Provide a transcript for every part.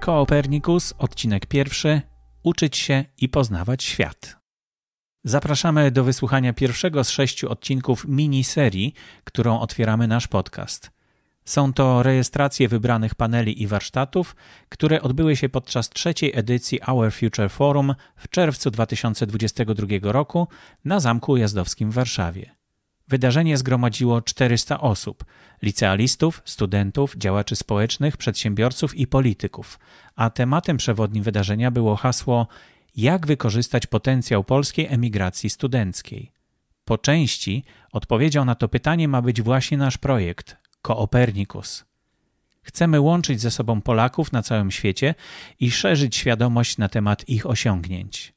Kopernikus, odcinek pierwszy. Uczyć się i poznawać świat. Zapraszamy do wysłuchania pierwszego z 6 odcinków mini-serii, którą otwieramy nasz podcast. Są to rejestracje wybranych paneli i warsztatów, które odbyły się podczas 3. edycji Our Future Forum w czerwcu 2022 roku na Zamku Ujazdowskim w Warszawie. Wydarzenie zgromadziło 400 osób, licealistów, studentów, działaczy społecznych, przedsiębiorców i polityków, a tematem przewodnim wydarzenia było hasło „Jak wykorzystać potencjał polskiej emigracji studenckiej?”. Po części odpowiedzią na to pytanie ma być właśnie nasz projekt Kopernikus. Chcemy łączyć ze sobą Polaków na całym świecie i szerzyć świadomość na temat ich osiągnięć.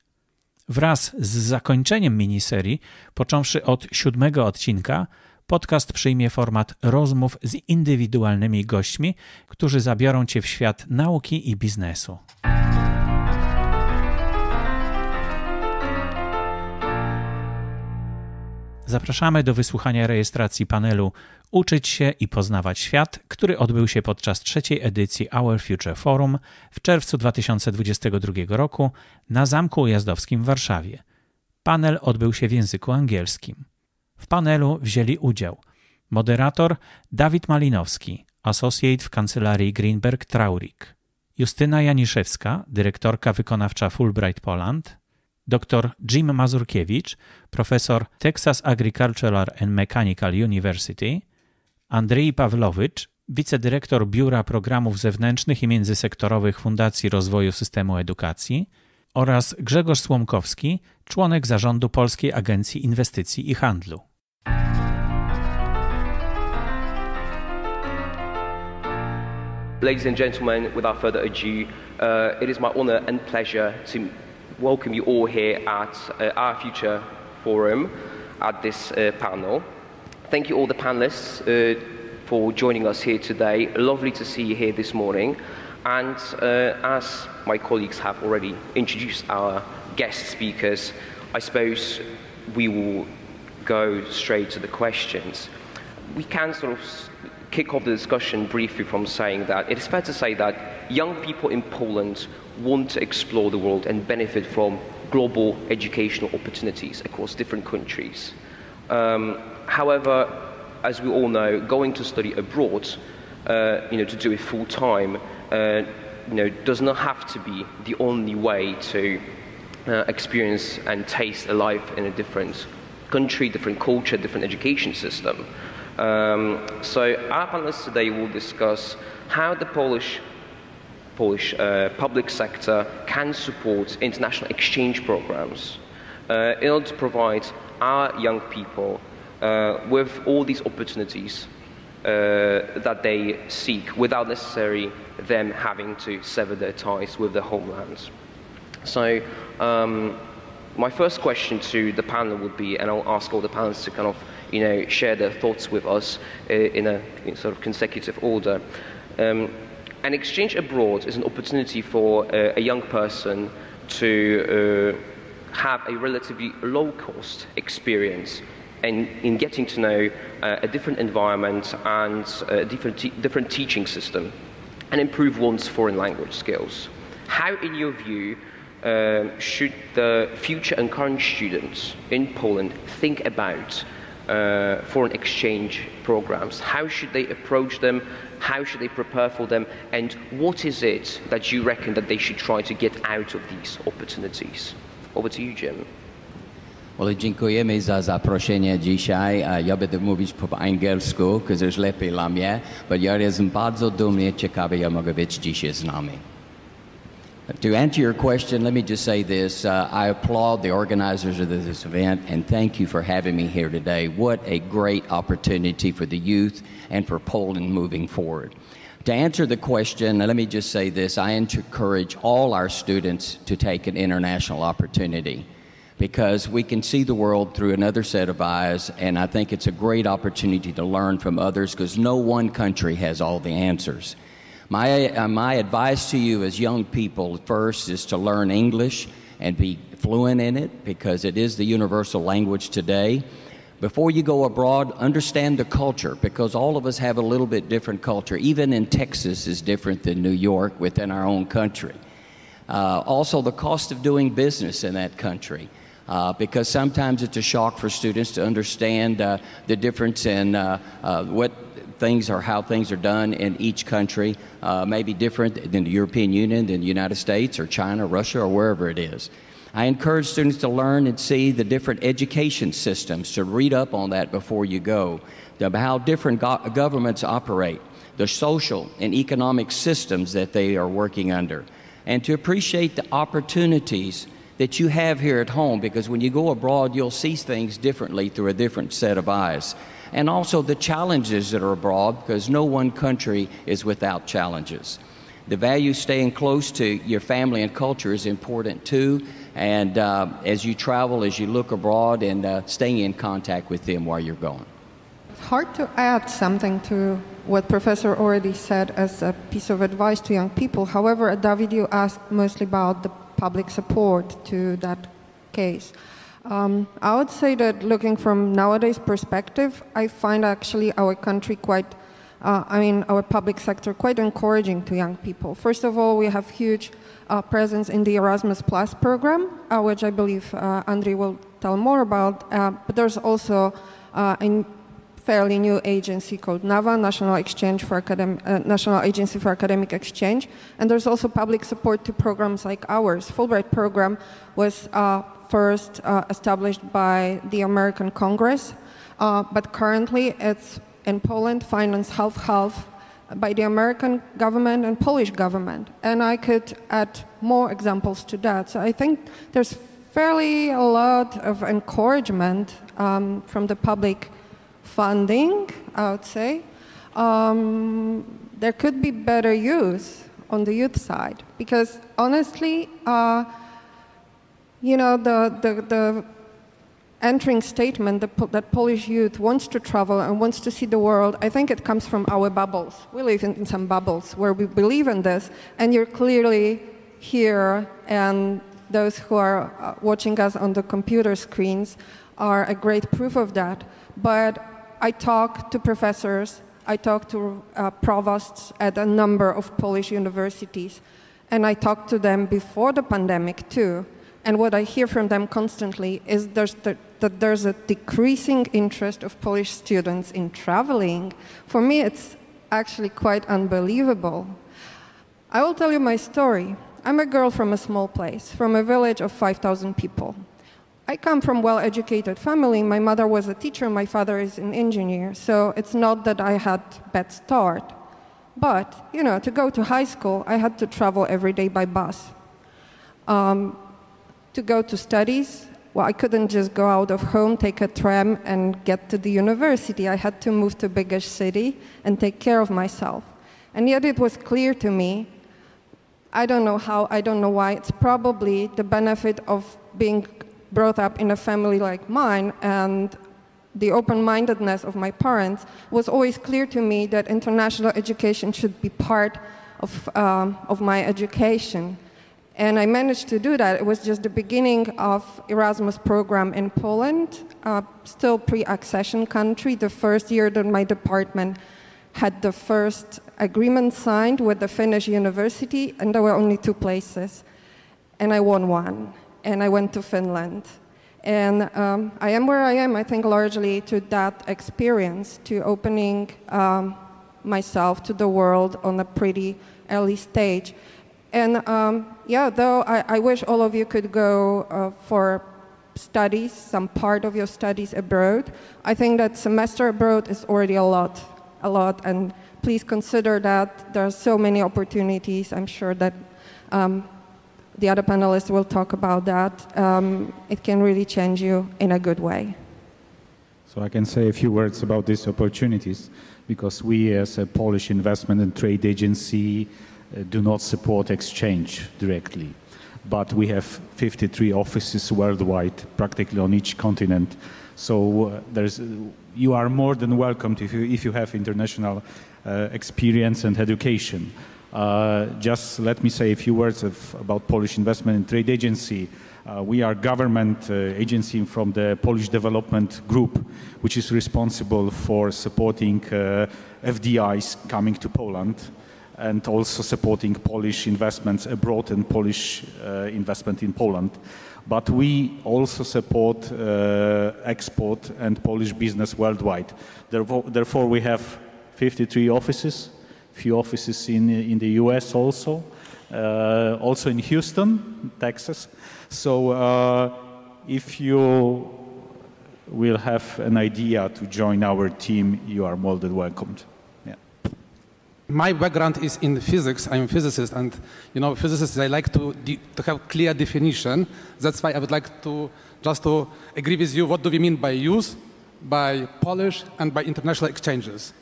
Wraz z zakończeniem miniserii, począwszy od 7 odcinka, podcast przyjmie format rozmów z indywidualnymi gośćmi, którzy zabiorą Cię w świat nauki i biznesu. Zapraszamy do wysłuchania rejestracji panelu Uczyć się i poznawać świat, który odbył się podczas 3. edycji Our Future Forum w czerwcu 2022 roku na Zamku Ujazdowskim w Warszawie. Panel odbył się w języku angielskim. W panelu wzięli udział moderator Dawid Malinowski, associate w kancelarii Greenberg Traurig, Justyna Janiszewska, dyrektorka wykonawcza Fulbright Poland, dr Jim Mazurkiewicz, profesor Texas Agricultural and Mechanical University, Andrzej Pavlovych, wicedyrektor Biura Programów Zewnętrznych i Międzysektorowych Fundacji Rozwoju Systemu Edukacji oraz Grzegorz Słomkowski, członek zarządu Polskiej Agencji Inwestycji i Handlu. Ladies and gentlemen, without further ado, it is my honor and pleasure to welcome you all here at Our Future Forum at this panel. Thank you all the panelists for joining us here today. Lovely to see you here this morning. And as my colleagues have already introduced our guest speakers, I suppose we will go straight to the questions. We can sort of kick off the discussion briefly from saying that it is fair to say that young people in Poland want to explore the world and benefit from global educational opportunities across different countries. However, as we all know, going to study abroad, to do it full time, does not have to be the only way to experience and taste a life in a different country, different culture, different education system. So our panelists today will discuss how the Polish public sector can support international exchange programs in order to provide our young people with all these opportunities that they seek without necessarily them having to sever their ties with their homelands. So my first question to the panel would be, and I'll ask all the panelists to kind of share their thoughts with us in sort of consecutive order. An exchange abroad is an opportunity for a young person to have a relatively low-cost experience in getting to know a different environment and a different teaching system and improve one's foreign language skills. How, in your view, should the future and current students in Poland think about foreign exchange programs? How should they approach them? How should they prepare for them? And what is it that you reckon that they should try to get out of these opportunities? Over to you, Jim. Well, dziękujemy za zaproszenie dzisiaj. Ja będę mówić po angielsku, because jest lepiej dla mnie, but ja jestem bardzo dumny, ciekawy, ja mogę być dzisiaj z nami. To answer your question, let me just say this. I applaud the organizers of this event and thank you for having me here today. What a great opportunity for the youth and for Poland moving forward. To answer the question, let me just say this. I encourage all our students to take an international opportunity because we can see the world through another set of eyes, and I think it's a great opportunity to learn from others because no one country has all the answers. My advice to you as young people first is to learn English and be fluent in it because it is the universal language today. Before you go abroad, understand the culture, because all of us have a little bit different culture. Even in Texas is different than New York within our own country. Also, the cost of doing business in that country, because sometimes it's a shock for students to understand the difference in what things are, how things are done in each country, may be different than the European Union, than the United States, or China, Russia, or wherever it is. I encourage students to learn and see the different education systems, to read up on that before you go, about how different governments operate, the social and economic systems that they are working under, and to appreciate the opportunities that you have here at home, because when you go abroad, you'll see things differently through a different set of eyes. And also the challenges that are abroad, because no one country is without challenges. The value of staying close to your family and culture is important too, and as you travel, as you look abroad, and staying in contact with them while you're going. It's hard to add something to what Professor already said as a piece of advice to young people. However, Dawid, you asked mostly about the public support to that case. I would say that looking from nowadays perspective, I find actually our country quite, our public sector quite encouraging to young people. First of all, we have huge presence in the Erasmus Plus program, which I believe Andrzej will tell more about, but there's also a fairly new agency called NAVA, National Agency for Academic Exchange, and there's also public support to programs like ours. Fulbright program was first established by the American Congress, but currently it's in Poland financed half-half by the American government and Polish government. And I could add more examples to that. So I think there's fairly a lot of encouragement from the public funding, I would say. There could be better use on the youth side, because honestly, the entering statement that Polish youth wants to travel and wants to see the world, I think it comes from our bubbles. We live in some bubbles where we believe in this, and you're clearly here, and those who are watching us on the computer screens are a great proof of that. But I talk to professors, I talk to provosts at a number of Polish universities, and I talked to them before the pandemic too. And what I hear from them constantly is that there's a decreasing interest of Polish students in traveling. For me, it's actually quite unbelievable. I will tell you my story. I'm a girl from a small place, from a village of 5,000 people. I come from a well-educated family. My mother was a teacher, my father is an engineer, so it's not that I had a bad start. But, to go to high school, I had to travel every day by bus. To go to studies, well, I couldn't just go out of home, take a tram, and get to the university. I had to move to a bigger city and take care of myself. And yet it was clear to me, I don't know how, I don't know why, it's probably the benefit of being brought up in a family like mine, and the open-mindedness of my parents was always clear to me that international education should be part of my education. And I managed to do that. It was just the beginning of Erasmus program in Poland, still pre-accession country. The first year that my department had the first agreement signed with the Finnish university, and there were only 2 places. And I won one, and I went to Finland. And I am where I am, I think, largely to that experience, to opening myself to the world on a pretty early stage. And though I wish all of you could go for studies, some part of your studies abroad, I think that semester abroad is already a lot, and please consider that there are so many opportunities. I'm sure that the other panelists will talk about that. It can really change you in a good way. So I can say a few words about these opportunities, because we as a Polish investment and trade agency do not support exchange directly, but we have 53 offices worldwide, practically on each continent. So you are more than welcome if you have international experience and education. Just let me say a few words about Polish Investment and Trade Agency. We are a government agency from the Polish Development Group, which is responsible for supporting FDIs coming to Poland and also supporting Polish investments abroad and Polish investment in Poland. But we also support export and Polish business worldwide. Therefore, we have 53 offices, few offices in the US also in Houston, Texas. So if you will have an idea to join our team, you are more than welcomed. Yeah. My background is in physics. I'm a physicist, and physicists, they like to have clear definition. That's why I would like to just to agree with you. What do we mean by use, by polish, and by international exchanges?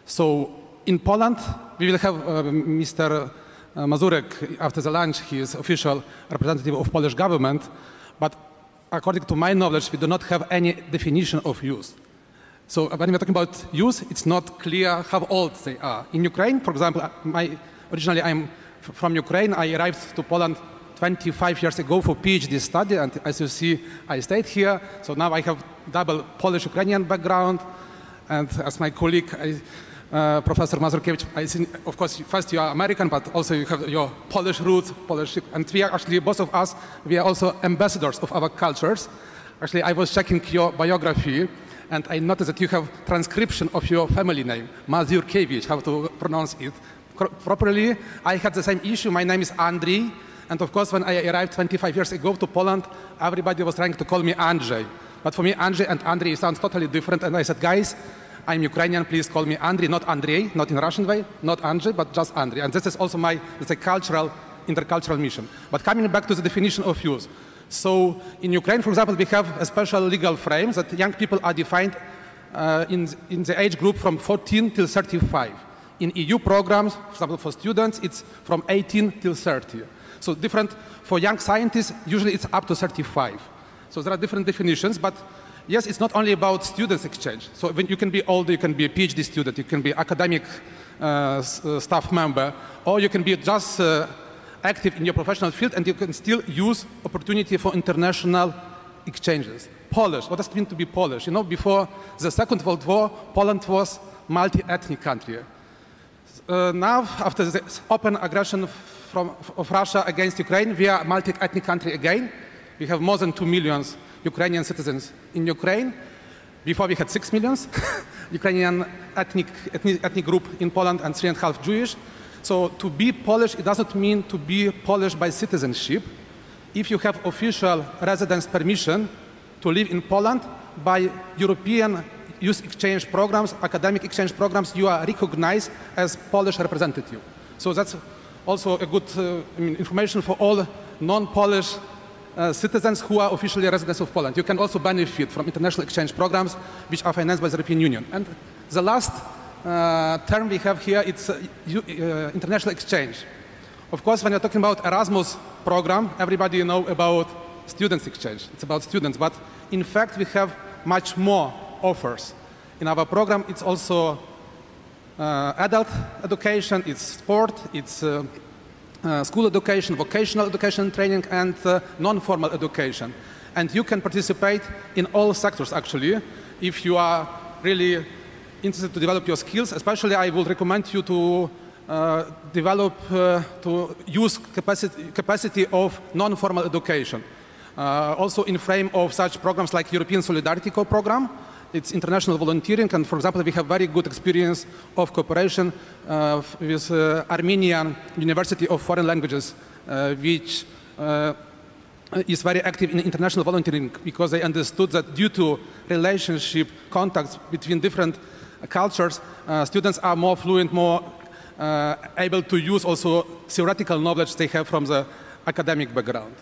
So in Poland, we will have Mr. Mazurek, after the lunch, he is official representative of Polish government, but according to my knowledge, we do not have any definition of use. So when we're talking about use, it's not clear how old they are. In Ukraine, for example, originally I'm from Ukraine. I arrived to Poland 25 years ago for PhD study, and as you see, I stayed here. So now I have double Polish-Ukrainian background, and as my colleague, Professor Mazurkiewicz, I think, of course, first you are American, but also you have your Polish roots, and we are actually, both of us, we are also ambassadors of our cultures. Actually, I was checking your biography, and I noticed that you have transcription of your family name, Mazurkiewicz, how to pronounce it properly. I had the same issue. My name is Andrzej, and of course, when I arrived 25 years ago to Poland, everybody was trying to call me Andrzej. But for me, Andrzej and Andrzej sounds totally different, and I said, guys, I'm Ukrainian, please call me Andrzej, not Andrzej, not in Russian way, not Andrzej, but just Andrzej. And this is also my, let's say, intercultural mission. But coming back to the definition of use. So in Ukraine, for example, we have a special legal frame that young people are defined in the age group from 14 till 35. In EU programs, for example, for students, it's from 18 till 30. So different, for young scientists, usually it's up to 35. So there are different definitions, but yes, it's not only about students exchange. So when you can be older, you can be a PhD student, you can be academic staff member, or you can be just active in your professional field, and you can still use opportunity for international exchanges. Polish, what does it mean to be Polish? Before the Second World War, Poland was multi-ethnic country. Now, after the open aggression of Russia against Ukraine, we are a multi-ethnic country again. We have more than 2 million Ukrainian citizens in Ukraine. Before we had 6 million Ukrainian ethnic group in Poland and 3.5 Jewish. So to be Polish, it doesn't mean to be Polish by citizenship. If you have official residence permission to live in Poland by European youth exchange programs, academic exchange programs, you are recognized as Polish representative. So that's also a good information for all non-Polish citizens who are officially residents of Poland. You can also benefit from international exchange programs which are financed by the European Union. And the last term we have here, it's international exchange. Of course, when you're talking about Erasmus program, everybody knows about students exchange. It's about students, but in fact, we have much more offers. In our program, it's also adult education, it's sport, it's school education, vocational education training, and non-formal education. And you can participate in all sectors, actually, if you are really interested to develop your skills. Especially, I would recommend you to develop, to use capacity of non-formal education. Also in frame of such programs like European Solidarity Corps program, it's international volunteering, and for example, we have very good experience of cooperation with Armenian University of Foreign Languages, which is very active in international volunteering because they understood that due to relationship contacts between different cultures, students are more fluent, more able to use also theoretical knowledge they have from the academic background.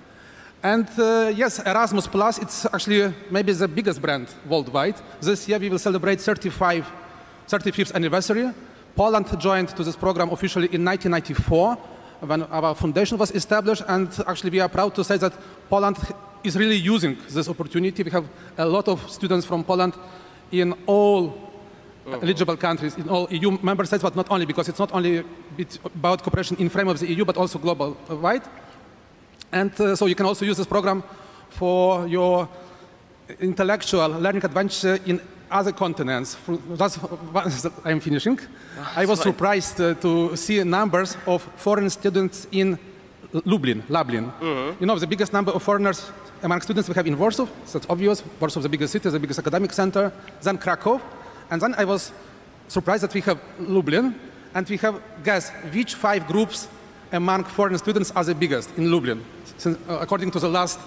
And yes, Erasmus Plus, it's actually maybe the biggest brand worldwide. This year we will celebrate 35th anniversary. Poland joined to this program officially in 1994 when our foundation was established, and actually we are proud to say that Poland is really using this opportunity. We have a lot of students from Poland in all eligible countries, in all EU member states, but not only, because it's not only about cooperation in frame of the EU, but also global wide. And so you can also use this program for your intellectual learning adventure in other continents. I'm finishing. I was surprised to see numbers of foreign students in Lublin. You know, the biggest number of foreigners among students we have in Warsaw, so it's obvious. Warsaw is the biggest city, the biggest academic center, then Krakow. And then I was surprised that we have Lublin, and we have, guess, which 5 groups among foreign students are the biggest in Lublin, according to the last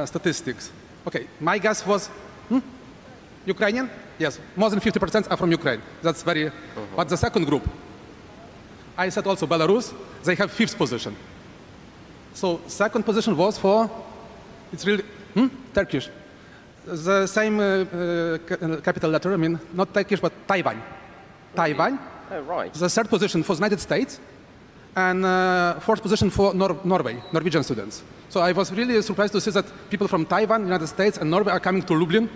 statistics. Okay, my guess was Ukrainian? Yes, more than 50% are from Ukraine. That's very, but the second group, I said also Belarus, they have 5th position. So second position was for, it's really, Turkish. The same capital letter, I mean, not Turkish, but Taiwan. Taiwan. Oh, right. The third position for the United States, and 4th position for Norway, Norwegian students. So I was really surprised to see that people from Taiwan, United States, and Norway are coming to Lublin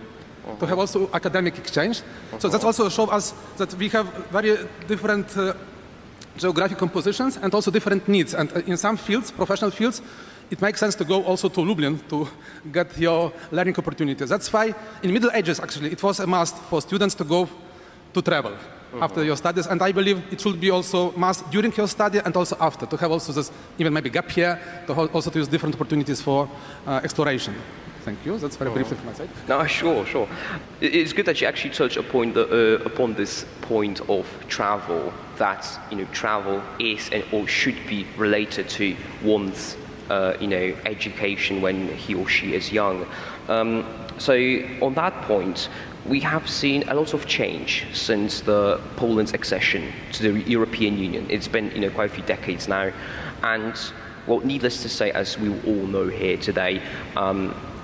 to have also academic exchange. So that also shows us that we have very different geographic compositions and also different needs. And in some fields, professional fields, it makes sense to go also to Lublin to get your learning opportunities. That's why in Middle Ages, actually, it was a must for students to go to travel after your studies. And I believe it should be also must during your study and also after, to have also this, even maybe gap year, to also to use different opportunities for exploration. Thank you. That's very briefly from my side. No, sure. It's good that you actually touch upon this point of travel. That travel is and or should be related to one's education when he or she is young. So on that point, we have seen a lot of change since Poland's accession to the European Union. It's been quite a few decades now, and well, needless to say, as we all know here today,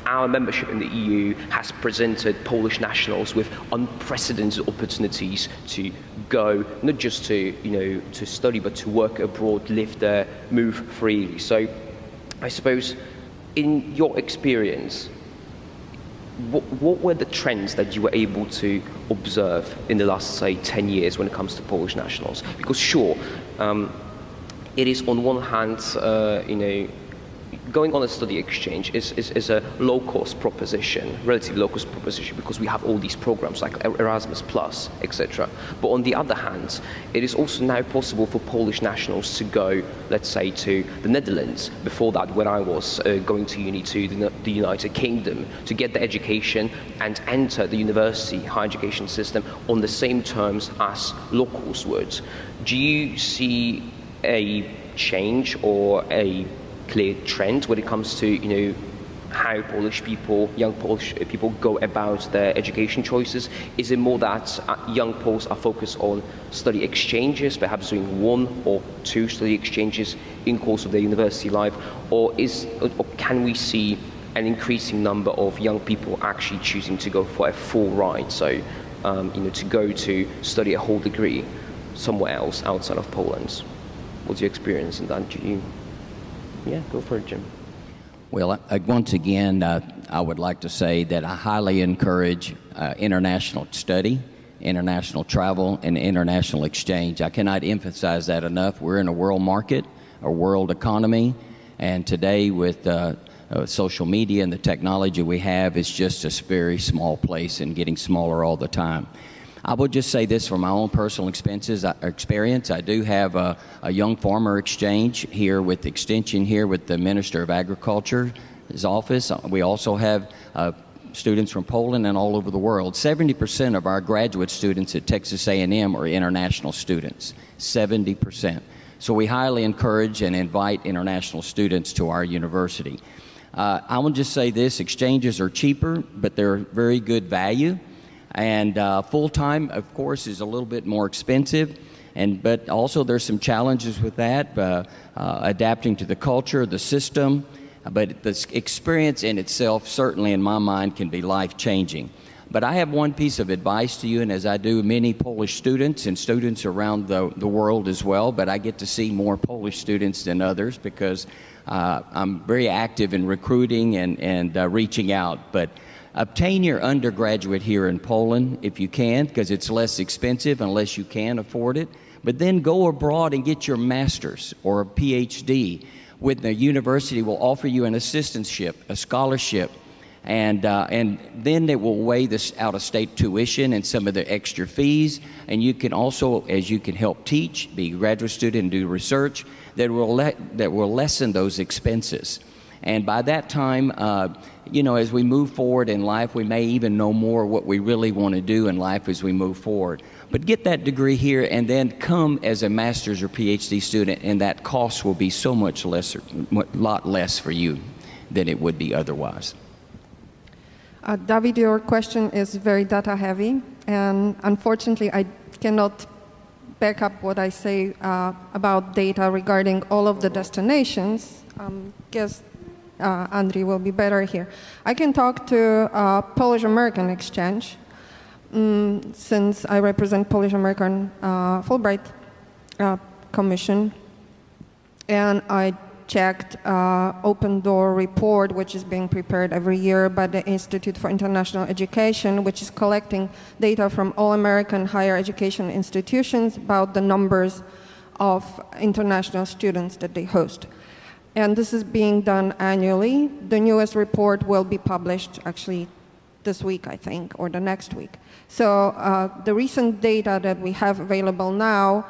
our membership in the EU has presented Polish nationals with unprecedented opportunities to go, not just to study, but to work abroad, live there, move freely. So I suppose, in your experience, what were the trends that you were able to observe in the last, say, 10 years when it comes to Polish nationals? Because sure, it is on one hand, going on a study exchange is a low-cost proposition, relatively low-cost proposition, because we have all these programs like Erasmus+, etc. But on the other hand, it is also now possible for Polish nationals to go, let's say, to the Netherlands. Before that, when I was going to uni to the United Kingdom, to get the education and enter the university higher education system on the same terms as locals would. Do you see a change or a clear trend when it comes to how Polish people, young Polish people, go about their education choices? Is it more that young Poles are focused on study exchanges, perhaps doing 1 or 2 study exchanges in course of their university life, or can we see an increasing number of young people actually choosing to go for a full ride, so to go to study a whole degree somewhere else outside of Poland? What's your experience in that? Yeah, go for it, Jim. Well, once again, I would like to say that I highly encourage international study, international travel, and international exchange. I cannot emphasize that enough. We're in a world market, a world economy, and today with social media and the technology we have, it's just a very small place and getting smaller all the time. I would just say this from my own personal experience. I do have a young farmer exchange here with Extension here with the Minister of Agriculture's office. We also have students from Poland and all over the world. 70% of our graduate students at Texas A&M are international students, 70%. So we highly encourage and invite international students to our university. I will just say this, exchanges are cheaper, but they're very good value. And full-time, of course, is a little bit more expensive, but also there's some challenges with that, adapting to the culture, the system, but the experience in itself, certainly in my mind, can be life-changing. But I have one piece of advice to you, and as I do many Polish students and students around the world as well, but I get to see more Polish students than others because I'm very active in recruiting and reaching out. But obtain your undergraduate here in Poland if you can, because it's less expensive unless you can afford it. But then go abroad and get your master's or a PhD. with the university will offer you an assistantship, a scholarship, and then they will waive this out-of-state tuition and some of the extra fees, and you can also, as you can help teach, be a graduate student and do research, that will lessen those expenses. And by that time, you know, as we move forward in life, we may even know more what we really want to do in life as we move forward. But get that degree here and then come as a master's or PhD student, and that cost will be so much lesser, a lot less for you than it would be otherwise. David, your question is very data heavy, and unfortunately I cannot back up what I say about data regarding all of the destinations. Guess Andrzej will be better here. I can talk to Polish-American exchange, since I represent Polish-American Fulbright Commission, and I checked Open Door report, which is being prepared every year by the Institute for International Education, which is collecting data from all American higher education institutions about the numbers of international students that they host. And this is being done annually. The newest report will be published actually this week, I think, or the next week. So the recent data that we have available now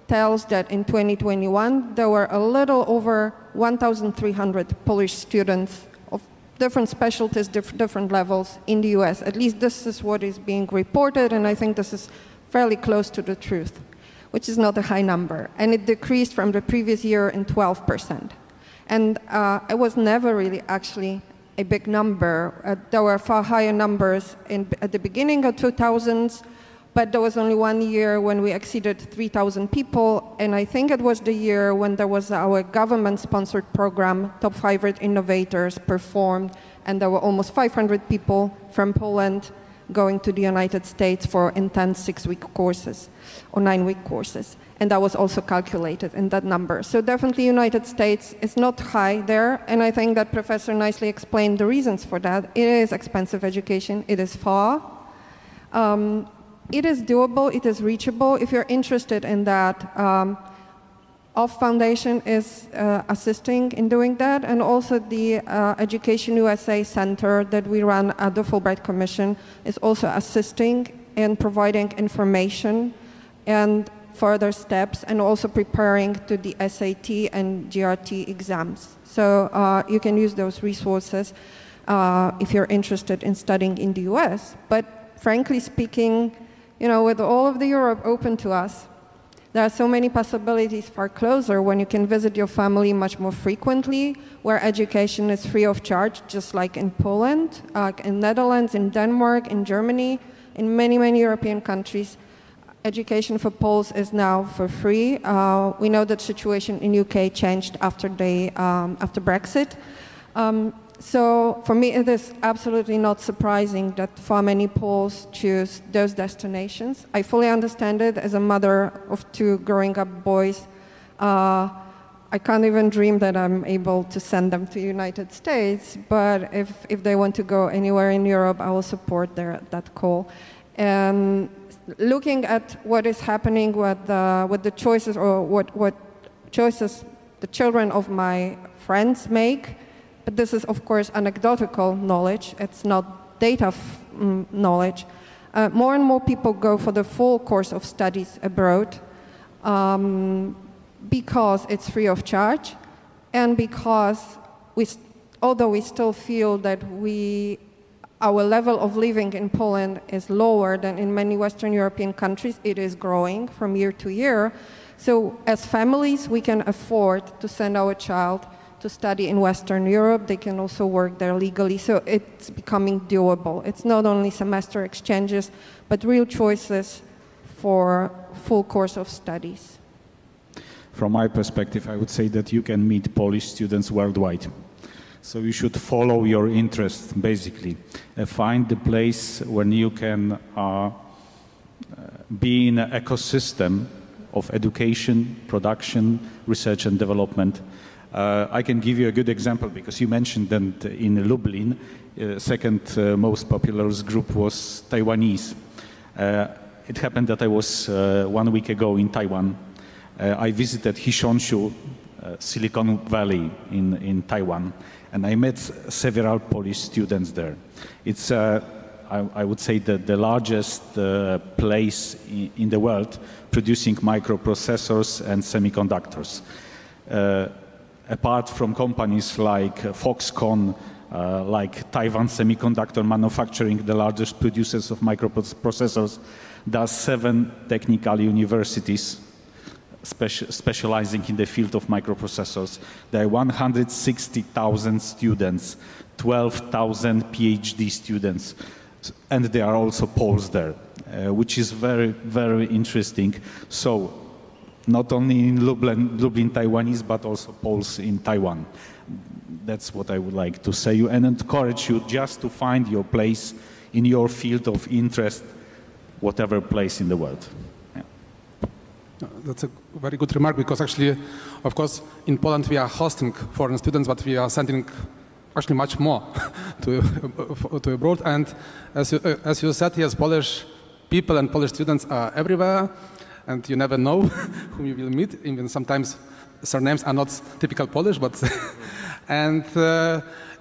tells that in 2021, there were a little over 1,300 Polish students of different specialties, different levels in the US. At least this is what is being reported, and I think this is fairly close to the truth, which is not a high number. And it decreased from the previous year in 12%. And it was never really actually a big number. There were far higher numbers at the beginning of 2000s, but there was only one year when we exceeded 3,000 people, and I think it was the year when there was our government-sponsored program, Top 500 Innovators, performed, and there were almost 500 people from Poland going to the United States for intense 6-week courses or 9-week courses, and that was also calculated in that number. So definitely United States is not high there, and I think that Professor nicely explained the reasons for that. It is expensive education, it is far. It is doable, it is reachable. If you're interested in that, OFF Foundation is assisting in doing that, and also the Education USA Center that we run at the Fulbright Commission is also assisting in providing information and further steps, and also preparing to the SAT and GRT exams. So you can use those resources if you're interested in studying in the US. But frankly speaking, you know, with all of the Europe open to us, there are so many possibilities far closer when you can visit your family much more frequently, where education is free of charge, just like in Poland, in Netherlands, in Denmark, in Germany, in many, many European countries. Education for Poles is now for free. We know that situation in UK changed after Brexit. So for me, it is absolutely not surprising that far many Poles choose those destinations. I fully understand it. As a mother of 2 growing up boys, I can't even dream that I'm able to send them to the United States, but if they want to go anywhere in Europe, I will support that call. And looking at what is happening with the choices, or what choices the children of my friends make, but this is, of course, anecdotal knowledge. It's not data knowledge. More and more people go for the full course of studies abroad because it's free of charge, and because although we still feel that our level of living in Poland is lower than in many Western European countries, it is growing from year to year. So as families, we can afford to send our child to study in Western Europe. They can also work there legally. So it's becoming doable. It's not only semester exchanges, but real choices for full course of studies. From my perspective, I would say that you can meet Polish students worldwide. So you should follow your interest, basically. Find the place when you can be in an ecosystem of education, production, research and development. I can give you a good example, because you mentioned that in Lublin, second most popular group was Taiwanese. It happened that I was 1 week ago in Taiwan. I visited Hishonshu Silicon Valley in Taiwan, and I met several Polish students there. It's, I would say, the largest place in the world producing microprocessors and semiconductors. Apart from companies like Foxconn, like Taiwan Semiconductor Manufacturing, the largest producers of microprocessors, there are 7 technical universities specializing in the field of microprocessors. There are 160,000 students, 12,000 PhD students, and there are also Poles there, which is very, very interesting. So, not only in Lublin Taiwanese, but also Poles in Taiwan. That's what I would like to say you and encourage you just to find your place in your field of interest, whatever place in the world. Yeah. That's a very good remark, because actually, of course, in Poland we are hosting foreign students, but we are sending actually much more to abroad. And as you said, yes, Polish people and Polish students are everywhere, and you never know whom you will meet. Even sometimes surnames are not typical Polish, but and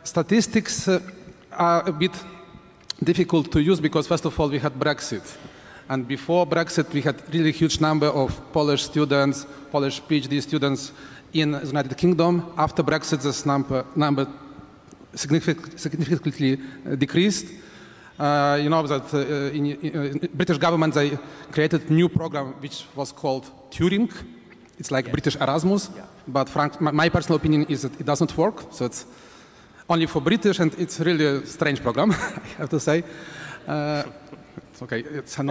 statistics are a bit difficult to use, because first of all we had Brexit, and before Brexit we had really huge number of Polish students, Polish PhD students in the United Kingdom. After Brexit, this number significantly decreased. You know that in British government they created a new program which was called Turing. It's like British Erasmus, but my personal opinion is that it doesn't work. So it's only for British, and it's really a strange program, I have to say. It's okay.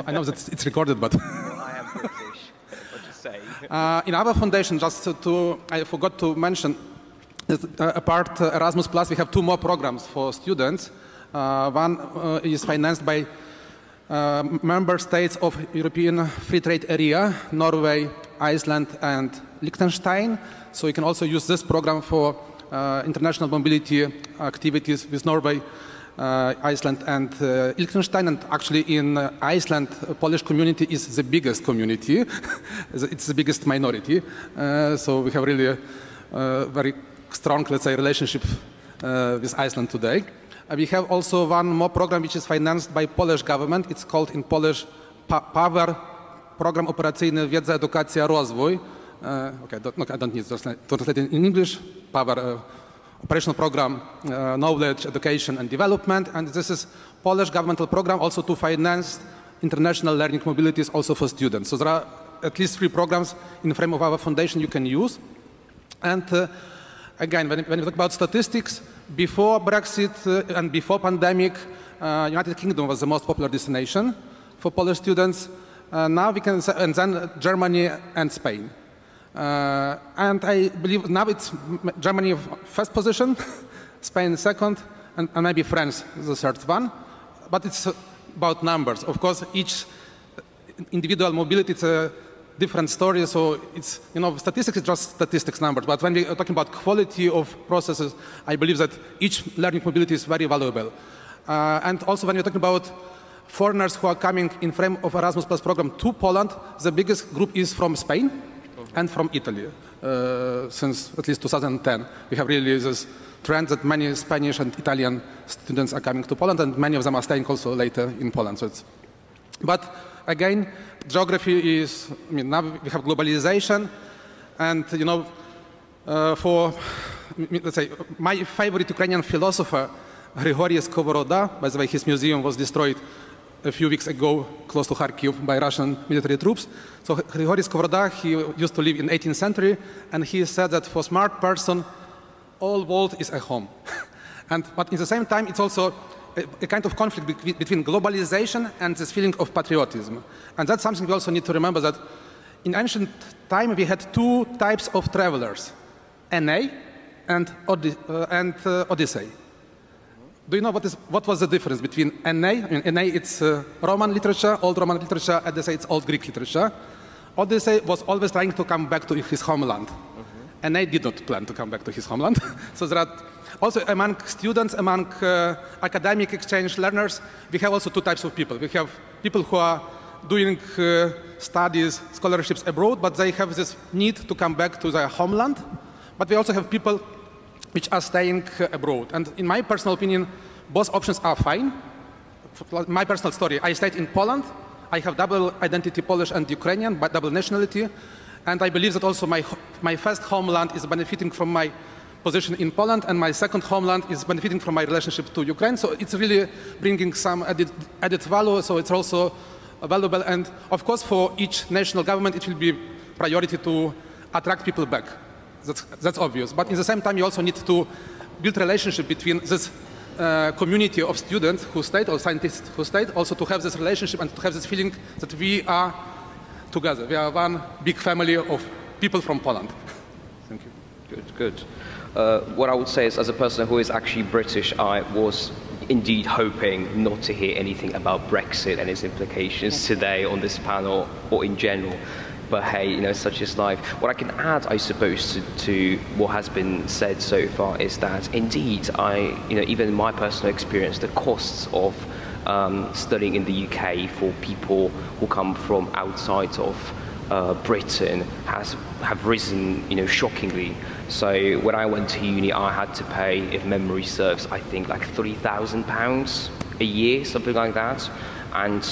I know that it's recorded, but I am British. What to say? In our foundation, I forgot to mention that apart Erasmus Plus, we have 2 more programs for students. One is financed by member states of European Free Trade Area, Norway, Iceland, and Liechtenstein. So you can also use this program for international mobility activities with Norway, Iceland, and Liechtenstein. And actually, in Iceland, Polish community is the biggest community. It's the biggest minority. So we have really a very strong, let's say, relationship with Iceland today. We have also one more program which is financed by Polish government. It's called in Polish PAWER, Program Operacyjny Wiedza, Edukacja, Rozwój. Okay, I don't need to translate it in English. PAWER, Operational Program, Knowledge, Education and Development. And this is Polish governmental program also to finance international learning mobilities also for students. So there are at least 3 programs in the frame of our foundation you can use. And again, when we talk about statistics, before Brexit and before pandemic, United Kingdom was the most popular destination for Polish students. Now we can say, and then Germany and Spain. And I believe now it's Germany first position, Spain second, and maybe France the third one. But it's about numbers. Of course, each individual mobility, it's a different story, so it's, you know, statistics is just statistics numbers. But when we are talking about quality of processes, I believe that each learning mobility is very valuable. And also when you're talking about foreigners who are coming in frame of Erasmus Plus program to Poland, the biggest group is from Spain and from Italy. Since at least 2010, we have really this trend that many Spanish and Italian students are coming to Poland, and many of them are staying also later in Poland. So it's, but again, geography is, I mean, now we have globalization, and, you know, for, let's say, my favorite Ukrainian philosopher, Grigory Skovoroda, by the way, his museum was destroyed a few weeks ago close to Kharkiv by Russian military troops. So Grigory Skovoroda, he used to live in 18th century, and he said that for a smart person, all world is a home. But at the same time, it's also a kind of conflict between globalization and this feeling of patriotism. And that's something we also need to remember, that in ancient time we had 2 types of travelers, Aeneid and Odyssey. Do you know what was the difference between Aeneid? I mean, Aeneid, it's Roman literature, old Roman literature, Odyssey, it's old Greek literature. Odyssey was always trying to come back to his homeland. Aeneid did not plan to come back to his homeland. So there are also among students, among academic exchange learners, we have also 2 types of people. We have people who are doing studies, scholarships abroad, but they have this need to come back to their homeland. but we also have people which are staying abroad. And in my personal opinion, both options are fine. My personal story, I stayed in Poland. I have double identity, Polish and Ukrainian, but double nationality. And I believe that also my first homeland is benefiting from my position in Poland, and my second homeland is benefiting from my relationship to Ukraine. So it's really bringing some added value, so it's also valuable. And of course, for each national government, it will be priority to attract people back. That's obvious. But at the same time, you also need to build relationship between this community of students who stayed or scientists who stayed, also to have this relationship and to have this feeling that we are together. We are one big family of people from Poland. Thank you. Good. What I would say is, as a person who is actually British, I was indeed hoping not to hear anything about Brexit and its implications today on this panel or in general. But hey, such is life. What I can add, I suppose, to what has been said so far is that indeed, even in my personal experience, the costs of studying in the UK for people who come from outside of Britain have risen, shockingly. So when I went to uni, I had to pay, if memory serves, I think like £3,000 a year, something like that. And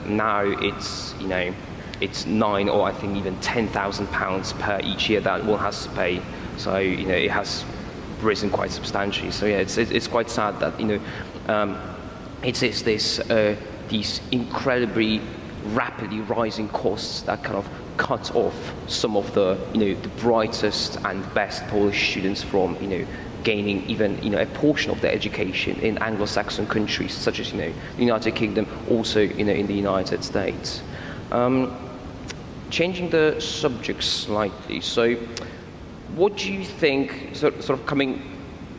now it's, it's £9,000 or I think even £10,000 per each year that one has to pay. So it has risen quite substantially. So yeah, it's quite sad that it is these incredibly rapidly rising costs that kind of cut off some of the the brightest and best Polish students from gaining even a portion of their education in Anglo-Saxon countries such as the United Kingdom, also in the United States. Changing the subject slightly, so what do you think, sort of coming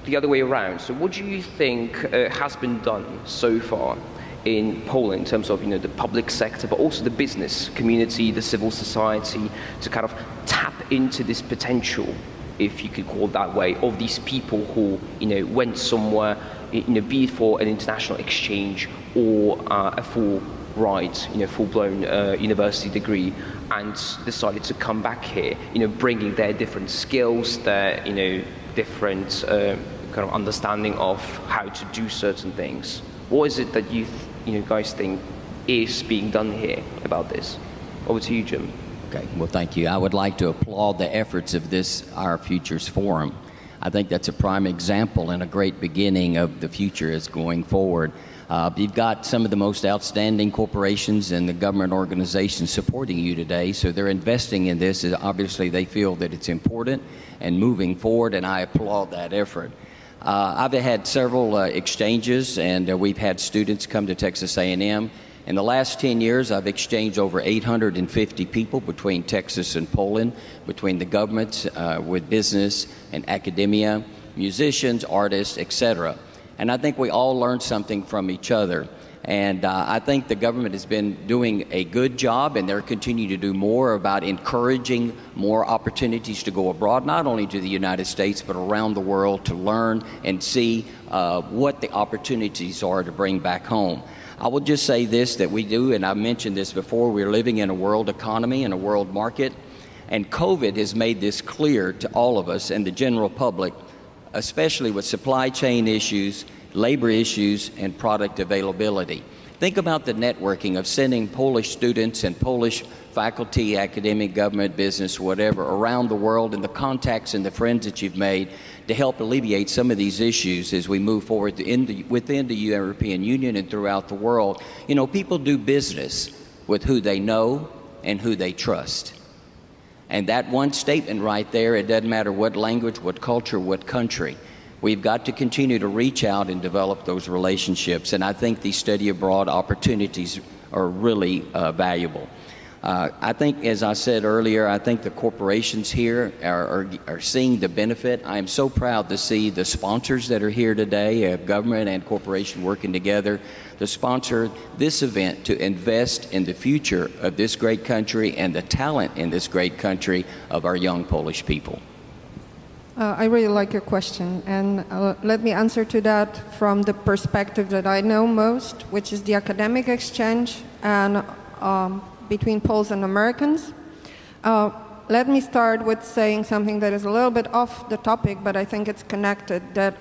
the other way around, so what do you think has been done so far in Poland in terms of the public sector, but also the business community, the civil society, to kind of tap into this potential, if you could call it that way, of these people who went somewhere, be it for an international exchange or a full-blown university degree, and decided to come back here, bringing their different skills, their different kind of understanding of how to do certain things. What is it that you guys think is being done here about this? Over to you, Jim. Okay, well, thank you. I would like to applaud the efforts of this Our Futures Forum. I think that's a prime example and a great beginning of the future as going forward. You've got some of the most outstanding corporations and the government organizations supporting you today, so they're investing in this. Obviously, they feel that it's important and moving forward, and I applaud that effort. I've had several exchanges, and we've had students come to Texas A&M. In the last 10 years, I've exchanged over 850 people between Texas and Poland, between the governments, with business and academia, musicians, artists, etc. And I think we all learned something from each other. And I think the government has been doing a good job, and they're continuing to do more about encouraging more opportunities to go abroad, not only to the United States, but around the world, to learn and see what the opportunities are to bring back home. I will just say this, that we do, and I mentioned this before, we're living in a world economy and a world market, and COVID has made this clear to all of us and the general public, especially with supply chain issues, labor issues, and product availability. Think about the networking of sending Polish students and Polish faculty, academic, government, business, whatever, around the world, and the contacts and the friends that you've made to help alleviate some of these issues as we move forward within the European Union and throughout the world. People do business with who they know and who they trust. And that one statement right there, it doesn't matter what language, what culture, what country. We've got to continue to reach out and develop those relationships, and I think these study abroad opportunities are really valuable. I think, as I said earlier, I think the corporations here are seeing the benefit. I am so proud to see the sponsors that are here today, government and corporation working together, to sponsor this event, to invest in the future of this great country and the talent in this great country of our young Polish people. I really like your question, and let me answer to that from the perspective that I know most, which is the academic exchange and between Poles and Americans. Let me start with saying something that is a little bit off the topic, but I think it's connected, that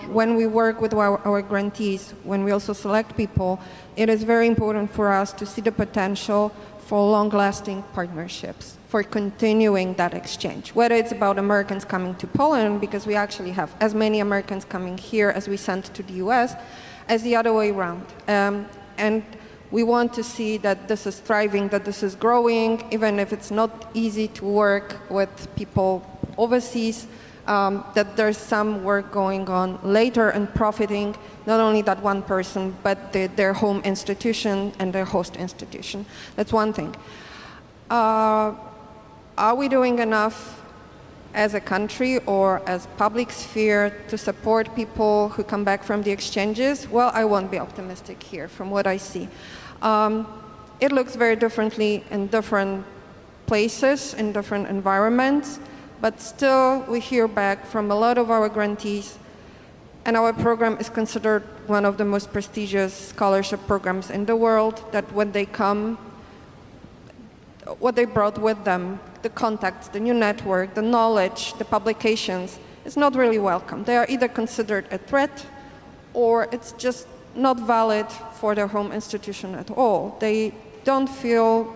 when we work with our grantees, when we also select people, it is very important for us to see the potential for long-lasting partnerships, for continuing that exchange. Whether it's about Americans coming to Poland, because we actually have as many Americans coming here as we send to the US, as the other way around. And we want to see that this is thriving, that this is growing, even if it's not easy to work with people overseas, that there's some work going on later and profiting not only that one person, but their home institution and their host institution. That's one thing. Are we doing enough as a country or as public sphere to support people who come back from the exchanges? Well, I won't be optimistic here from what I see. It looks very differently in different places, in different environments. But still, we hear back from a lot of our grantees, and our program is considered one of the most prestigious scholarship programs in the world, that when they come, what they brought with them, the contacts, the new network, the knowledge, the publications, is not really welcome. They are either considered a threat, or it's just not valid for their home institution at all. They don't feel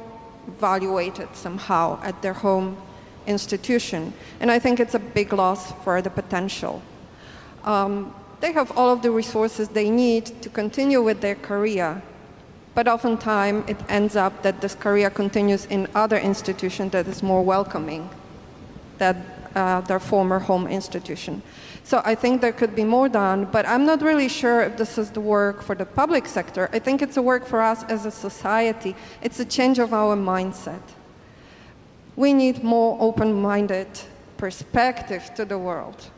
evaluated somehow at their home institution. And I think it's a big loss for the potential. They have all of the resources they need to continue with their career, but oftentimes it ends up that this career continues in other institutions that is more welcoming than their former home institution. So I think there could be more done, but I'm not really sure if this is the work for the public sector. I think it's a work for us as a society. It's a change of our mindset. We need more open-minded perspective to the world.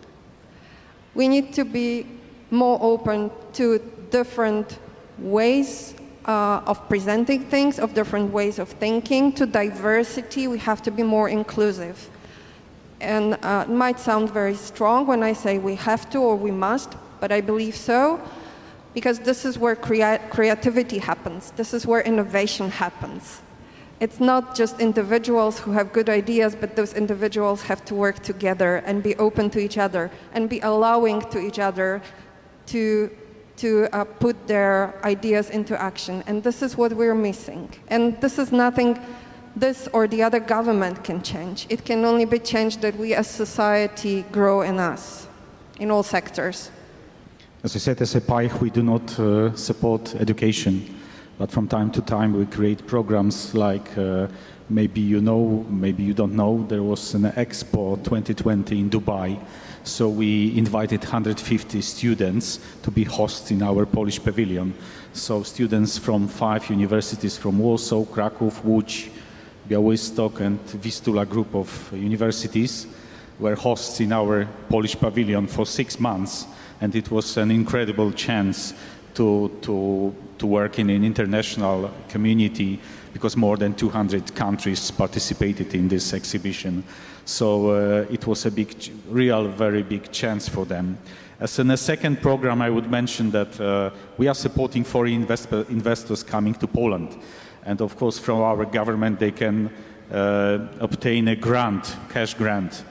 We need to be more open to different ways of presenting things, of different ways of thinking, to diversity. We have to be more inclusive. And it might sound very strong when I say we have to or we must, but I believe so, because this is where creativity happens. This is where innovation happens. It's not just individuals who have good ideas, but those individuals have to work together and be open to each other and be allowing to each other to put their ideas into action. And this is what we're missing. And this is nothing this or the other government can change. It can only be changed that we as society grow in us, in all sectors. As I said, as a PIH, we do not support education. But from time to time, we create programs like, maybe you know, maybe you don't know, there was an Expo 2020 in Dubai. So we invited 150 students to be hosts in our Polish pavilion. So students from 5 universities from Warsaw, Kraków, Łódź, Białystok and Vistula group of universities were hosts in our Polish pavilion for 6 months. And it was an incredible chance to work in an international community, because more than 200 countries participated in this exhibition. So it was a very big chance for them. As in a second program, I would mention that we are supporting foreign investors coming to Poland. And of course, from our government, they can obtain a grant, cash grant.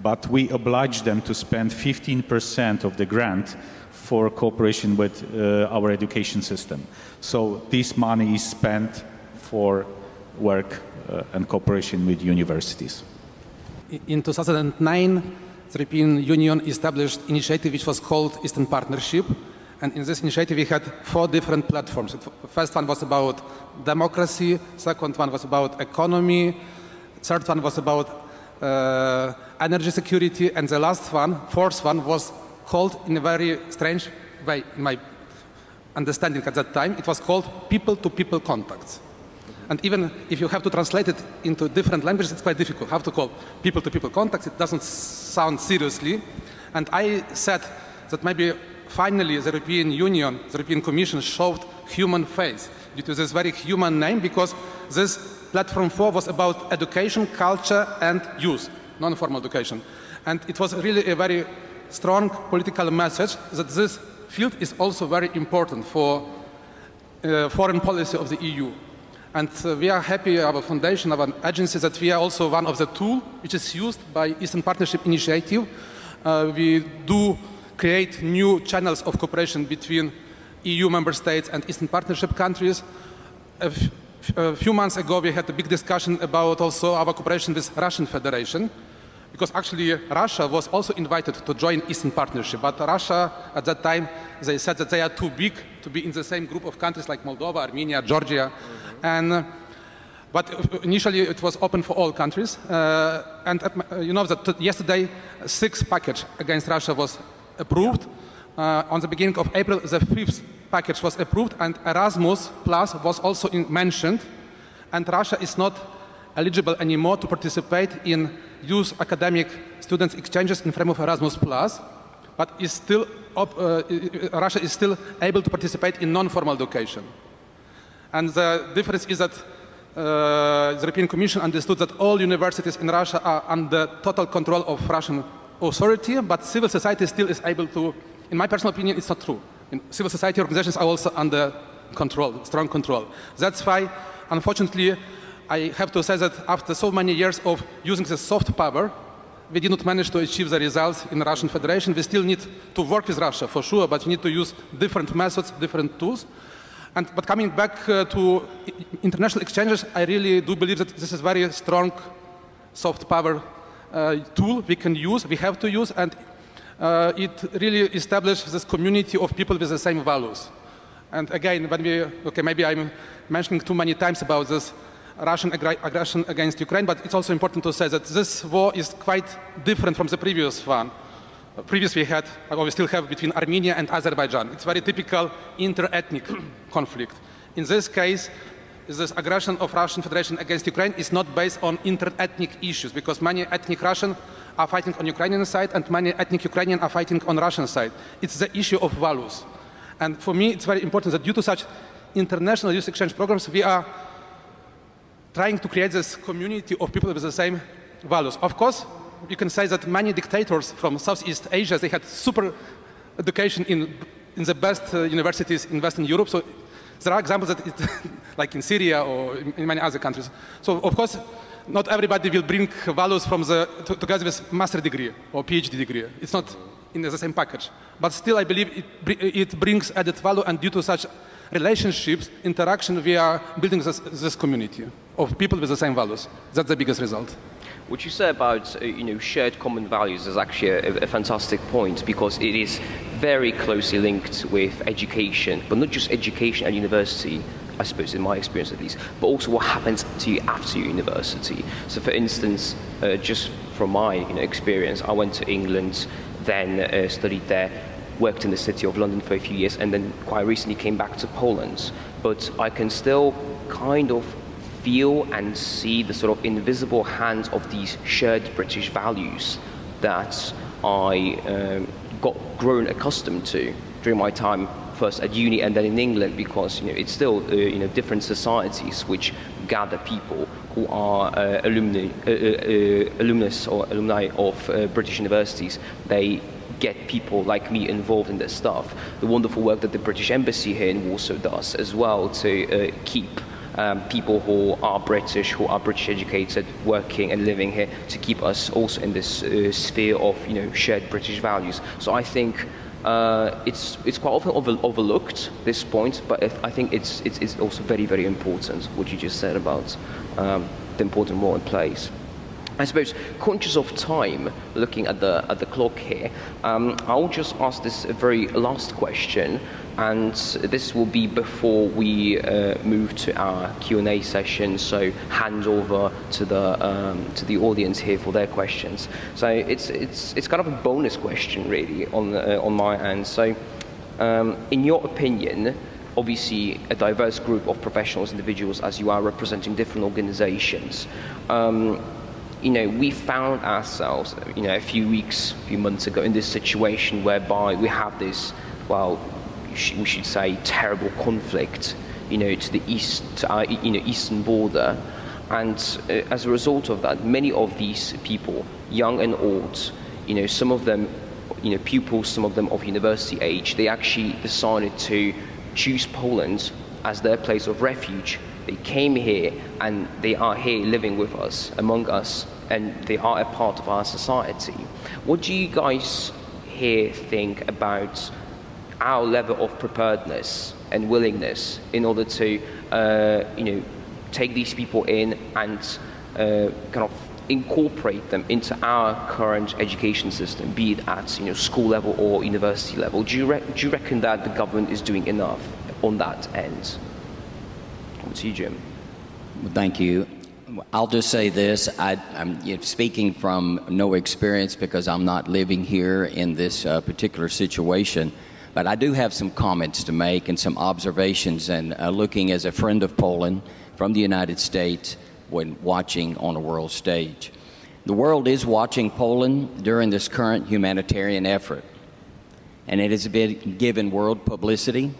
But we oblige them to spend 15% of the grant for cooperation with our education system. So this money is spent for work and cooperation with universities. In 2009, the European Union established an initiative which was called Eastern Partnership. And in this initiative, we had 4 different platforms. The first one was about democracy, second one was about economy, third one was about energy security, and the last one, fourth one, was called in a very strange way, in my understanding at that time, it was called people-to-people contacts. And even if you have to translate it into different languages, it's quite difficult. How to call people-to-people contacts, it doesn't sound seriously. And I said that maybe finally the European Union, the European Commission showed human face due to this very human name, because this platform 4 was about education, culture, and youth, non-formal education. And it was really a very strong political message that this field is also very important for foreign policy of the EU. And we are happy, our foundation, our agency, that we are also one of the tools which is used by Eastern Partnership Initiative. We do create new channels of cooperation between EU member states and Eastern Partnership countries. A few months ago, we had a big discussion about also our cooperation with Russian Federation, because actually Russia was also invited to join Eastern Partnership, but Russia at that time, they said that they are too big to be in the same group of countries like Moldova, Armenia, Georgia, but initially it was open for all countries, and you know that yesterday 6th package against Russia was approved. On the beginning of April, the 5th package was approved, and Erasmus Plus was also mentioned, and Russia is not eligible anymore to participate in youth academic students exchanges in frame of Erasmus Plus, but is still Russia is still able to participate in non-formal education. And the difference is that the European Commission understood that all universities in Russia are under total control of Russian authority, but civil society still is able to. In my personal opinion, it's not true. Civil society organizations are also under control, strong control. That's why, unfortunately, I have to say that after so many years of using the soft power, we did not manage to achieve the results in the Russian Federation. We still need to work with Russia, for sure, but we need to use different methods, different tools. But coming back to international exchanges, I really do believe that this is a very strong soft power tool we can use, we have to use, and it really establishes this community of people with the same values. And again, when maybe I'm mentioning too many times about this Russian aggression against Ukraine, but it's also important to say that this war is quite different from the previous one. Previous we had, or we still have, between Armenia and Azerbaijan. It's very typical inter-ethnic conflict. In this case, this aggression of Russian Federation against Ukraine is not based on inter-ethnic issues, because many ethnic Russians are fighting on Ukrainian side and many ethnic Ukrainians are fighting on Russian side. It's the issue of values. And for me, it's very important that due to such international youth exchange programs, we are trying to create this community of people with the same values. Of course, you can say that many dictators from Southeast Asia, they had super education in the best universities in Western Europe. So there are examples that like in Syria or in many other countries. So of course, not everybody will bring values from together with master degree or PhD degree. It's not in the same package. But still, I believe it brings added value, and due to such relationships, interaction, we are building this community of people with the same values. That's the biggest result. What you say about shared common values is actually a fantastic point, because it is very closely linked with education, but not just education at university, I suppose, in my experience at least, but also what happens to you after university. So for instance, just from my experience, I went to England, then studied there, worked in the city of London for a few years, and then quite recently came back to Poland. But I can still kind of feel and see the sort of invisible hands of these shared British values that I got grown accustomed to during my time first at uni and then in England, because it's still different societies which gather people who are alumnus or alumni of British universities. They get people like me involved in this stuff. The wonderful work that the British Embassy here in Warsaw does as well to keep people who are British educated, working and living here, to keep us also in this sphere of shared British values. So I think it's quite often overlooked, this point, but I think it's also very, very important what you just said about the important role it plays. I suppose, conscious of time, looking at the clock here, I'll just ask this very last question, and this will be before we move to our Q&A session. So hand over to the audience here for their questions. So it's kind of a bonus question, really, on my end. So, in your opinion, obviously a diverse group of professionals, individuals, as you are representing different organizations. We found ourselves, a few months ago in this situation whereby we have this, we should say, terrible conflict, to the east, to our, eastern border, and as a result of that, many of these people, young and old, some of them, pupils, some of them of university age, they actually decided to choose Poland as their place of refuge They came here and they are here living with us, among us, and they are a part of our society. What do you guys here think about our level of preparedness and willingness in order to, take these people in and kind of incorporate them into our current education system, be it at school level or university level? Do you reckon that the government is doing enough on that end? What's you, Jim? Well, thank you. I'll just say this. I'm speaking from no experience because I'm not living here in this particular situation, but I do have some comments to make and some observations, and looking as a friend of Poland from the United States when watching on a world stage. The world is watching Poland during this current humanitarian effort, and it has been given world publicity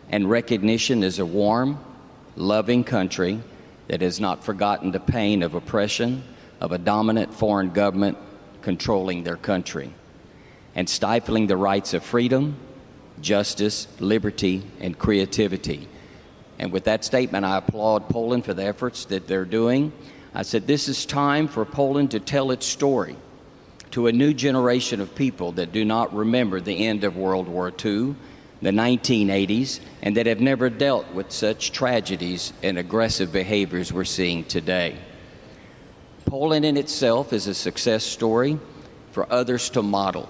and recognition as a warm, loving country that has not forgotten the pain of oppression of a dominant foreign government controlling their country and stifling the rights of freedom, justice, liberty, and creativity. And with that statement, I applaud Poland for the efforts that they're doing. I said, this is time for Poland to tell its story to a new generation of people that do not remember the end of World War II, the 1980s, and that have never dealt with such tragedies and aggressive behaviors we're seeing today. Poland in itself is a success story for others to model.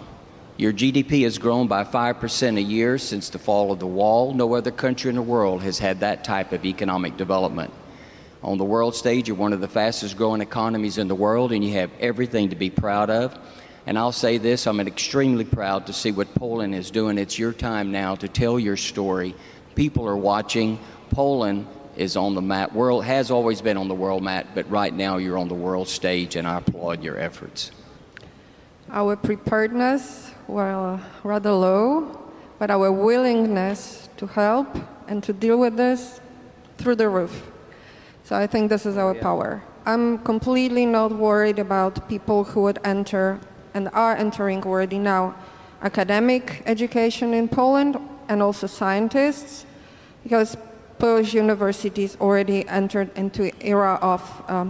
Your GDP has grown by 5% a year since the fall of the wall. No other country in the world has had that type of economic development. On the world stage, you're one of the fastest growing economies in the world, and you have everything to be proud of. And I'll say this, I'm extremely proud to see what Poland is doing. It's your time now to tell your story. People are watching. Poland is on the map. World has always been on the world map, but right now you're on the world stage, and I applaud your efforts. Our preparedness, well, rather low, but our willingness to help and to deal with this through the roof. So I think this is our power. I'm completely not worried about people who would enter and are entering already now academic education in Poland and also scientists, because Polish universities already entered into an era of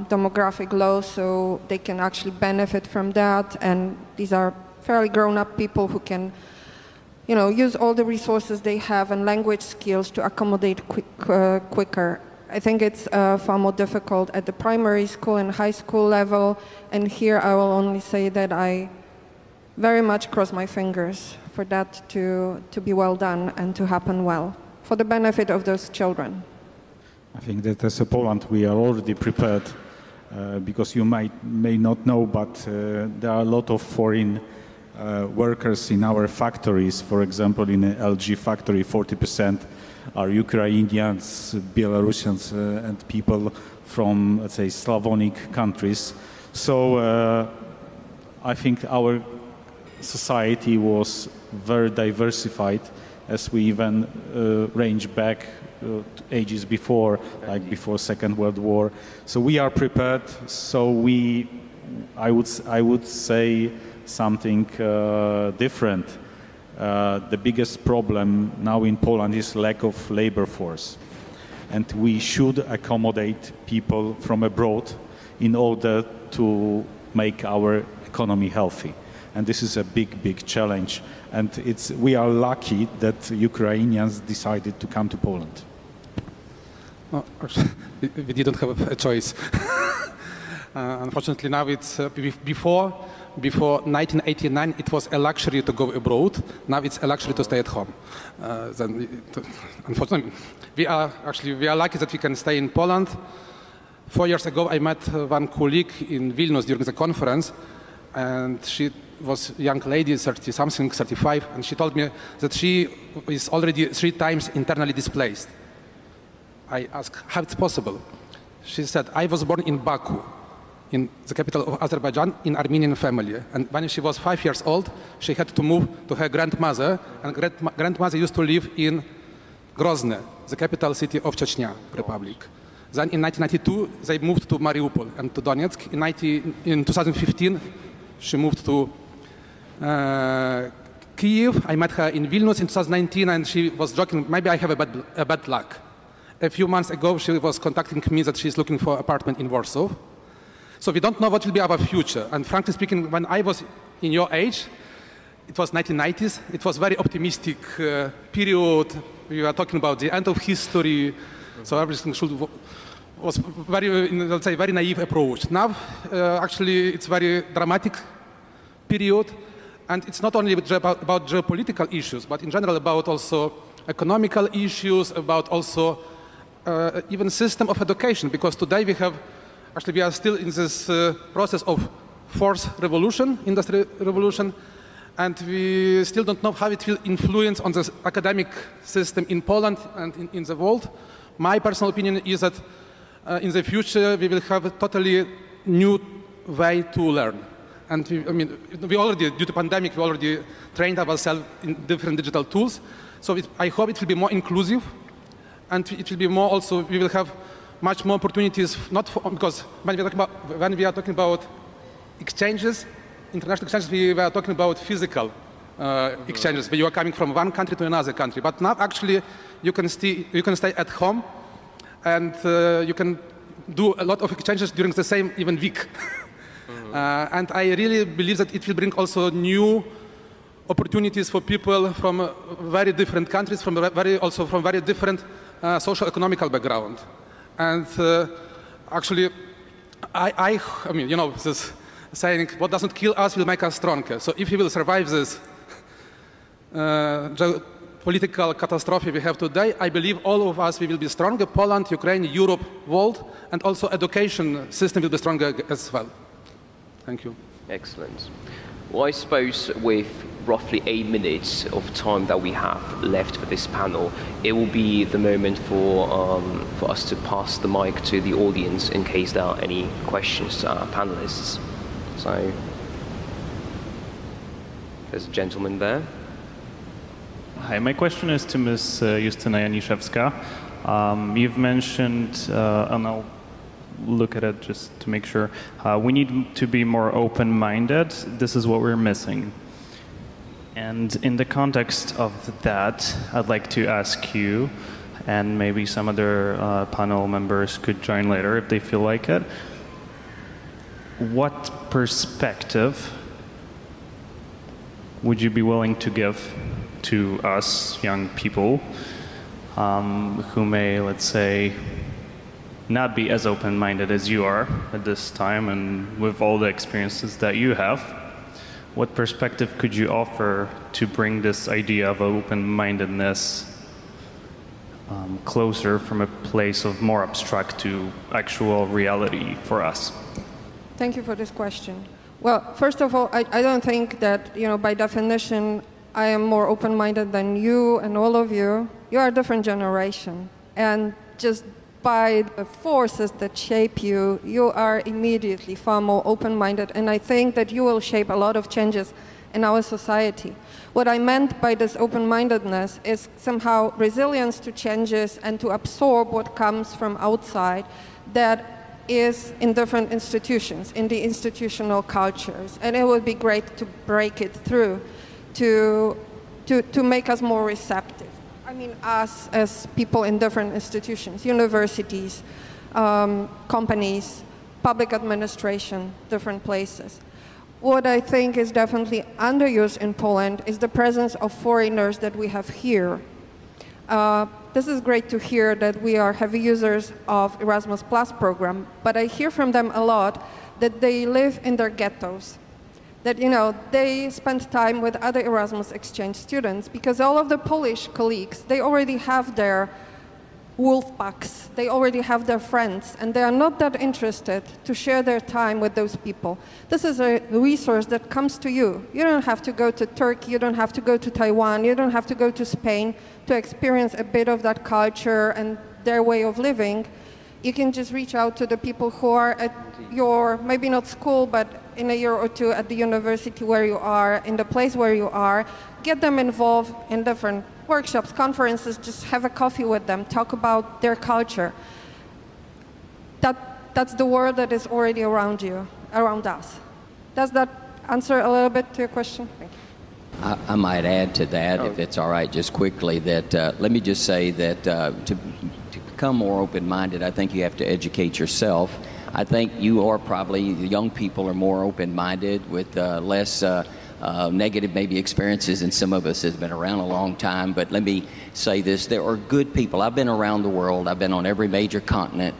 demographic law, so they can actually benefit from that, and these are fairly grown-up people who can use all the resources they have and language skills to accommodate quicker. I think it's far more difficult at the primary school and high school level, and here I will only say that I very much cross my fingers for that to be well done and to happen well, for the benefit of those children. I think that as a Poland we are already prepared, because you may not know, but there are a lot of foreign workers in our factories. For example, in the LG factory, 40% are Ukrainians, Belarusians, and people from, let's say, Slavonic countries. So I think our society was very diversified, as we even range back ages before, like before Second World War. So we are prepared. So I would say something different. The biggest problem now in Poland is lack of labor force, and we should accommodate people from abroad in order to make our economy healthy. And this is a big challenge. And we are lucky that Ukrainians decided to come to Poland. No, we didn't have a choice. Unfortunately, now it's before 1989, it was a luxury to go abroad. Now it's a luxury to stay at home. Unfortunately, we are lucky that we can stay in Poland. 4 years ago, I met one colleague in Vilnius during the conference, and she was a young lady, 30-something, 35, and she told me that she is already 3 times internally displaced. I asked how it's possible. She said, I was born in Baku, in the capital of Azerbaijan, in Armenian family. And when she was 5 years old, she had to move to her grandmother, and grandmother used to live in Grozny, the capital city of Chechnya Republic. Then in 1992, they moved to Mariupol and to Donetsk. In 2015, she moved to Kyiv. I met her in Vilnius in 2019, and she was joking, maybe I have a bad luck. a few months ago, she was contacting me that she's looking for an apartment in Warsaw. So we don't know what will be our future. And frankly speaking, when I was in your age, it was 1990s, it was very optimistic period. We were talking about the end of history, so everything was very, let's say, very naive approach. Now, actually, it's very dramatic period, and it's not only about geopolitical issues, but in general about also economical issues, about also even system of education, because today we are still in this process of fourth revolution, industry revolution, and we still don't know how it will influence on the academic system in Poland and in the world. My personal opinion is that in the future we will have a totally new way to learn. And we already, due to pandemic, we already trained ourselves in different digital tools. So I hope it will be more inclusive, and it will be more also, we will have much more opportunities, because when we are talking about exchanges, international exchanges, we were talking about physical exchanges, where you are coming from one country to another country. But now actually you can stay at home, and you can do a lot of exchanges during the same even week. And I really believe that it will bring also new opportunities for people from very different countries, from very different socio-economical background. And actually, I mean, you know, this saying, what doesn't kill us will make us stronger. So if we will survive this political catastrophe we have today, I believe all of us, we will be stronger. Poland, Ukraine, Europe, world, and also education system will be stronger as well. Thank you. Excellent. Well, I suppose with roughly 8 minutes of time that we have left for this panel, it will be the moment for us to pass the mic to the audience in case there are any questions to our panelists. So, there's a gentleman there. Hi, my question is to Ms. Justyna Janiszewska. You've mentioned, and I'll look at it just to make sure, we need to be more open-minded. This is what we're missing. And in the context of that, I'd like to ask you, and maybe some other panel members could join later if they feel like it, what perspective would you be willing to give to us young people who may, let's say, not be as open-minded as you are at this time, and with all the experiences that you have, what perspective could you offer to bring this idea of open-mindedness closer from a place of more abstract to actual reality for us? Thank you for this question. Well, first of all, I don't think that, you know, by definition, I am more open-minded than you and all of you. You are a different generation. And just by the forces that shape you, you are immediately far more open-minded, and I think that you will shape a lot of changes in our society. What I meant by this open-mindedness is somehow resilience to changes and to absorb what comes from outside that is in different institutions, in the institutional cultures, and it would be great to break it through to make us more receptive. I mean, us as people in different institutions, universities, companies, public administration, different places. What I think is definitely underused in Poland is the presence of foreigners that we have here. This is great to hear that we are heavy users of Erasmus Plus program, but I hear from them a lot that they live in their ghettos. That, you know, they spend time with other Erasmus exchange students because all of the Polish colleagues, they already have their wolf packs, they already have their friends, and they are not that interested to share their time with those people. This is a resource that comes to you. You don't have to go to Turkey, you don't have to go to Taiwan, you don't have to go to Spain to experience a bit of that culture and their way of living. You can just reach out to the people who are at your, maybe not school, but in a year or two at the university where you are, in the place where you are, get them involved in different workshops, conferences, just have a coffee with them, talk about their culture. That's the world that is already around you, around us. Does that answer a little bit to your question? Thank you. I might add to that, if it's all right, just quickly, that let me just say that to become more open-minded, I think you have to educate yourself. I think you are probably, the young people are more open-minded with less negative maybe experiences, and some of us has been around a long time. But let me say this, there are good people. I've been around the world. I've been on every major continent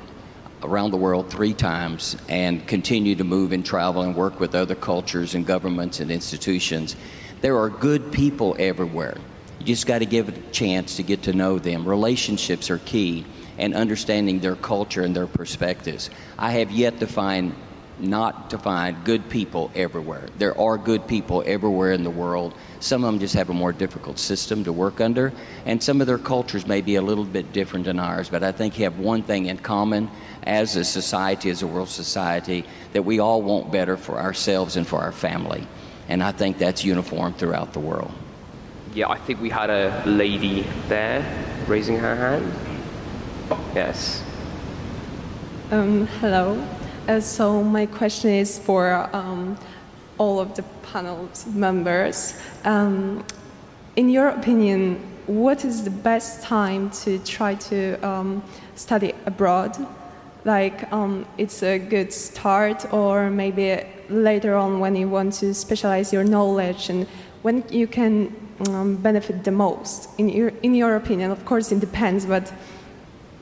around the world 3 times and continue to move and travel and work with other cultures and governments and institutions. There are good people everywhere. You just got to give it a chance to get to know them. Relationships are key, and understanding their culture and their perspectives. I have yet to find good people everywhere. There are good people everywhere in the world. Some of them just have a more difficult system to work under, and some of their cultures may be a little bit different than ours, but I think you have one thing in common as a society, as a world society, that we all want better for ourselves and for our family. And I think that's uniform throughout the world. Yeah, I think we had a lady there raising her hand. Yes. Hello. So my question is for all of the panel's members. In your opinion, what is the best time to try to study abroad? Like, it's a good start, or maybe later on when you want to specialize your knowledge, and when you can benefit the most, in your opinion? Of course, it depends, but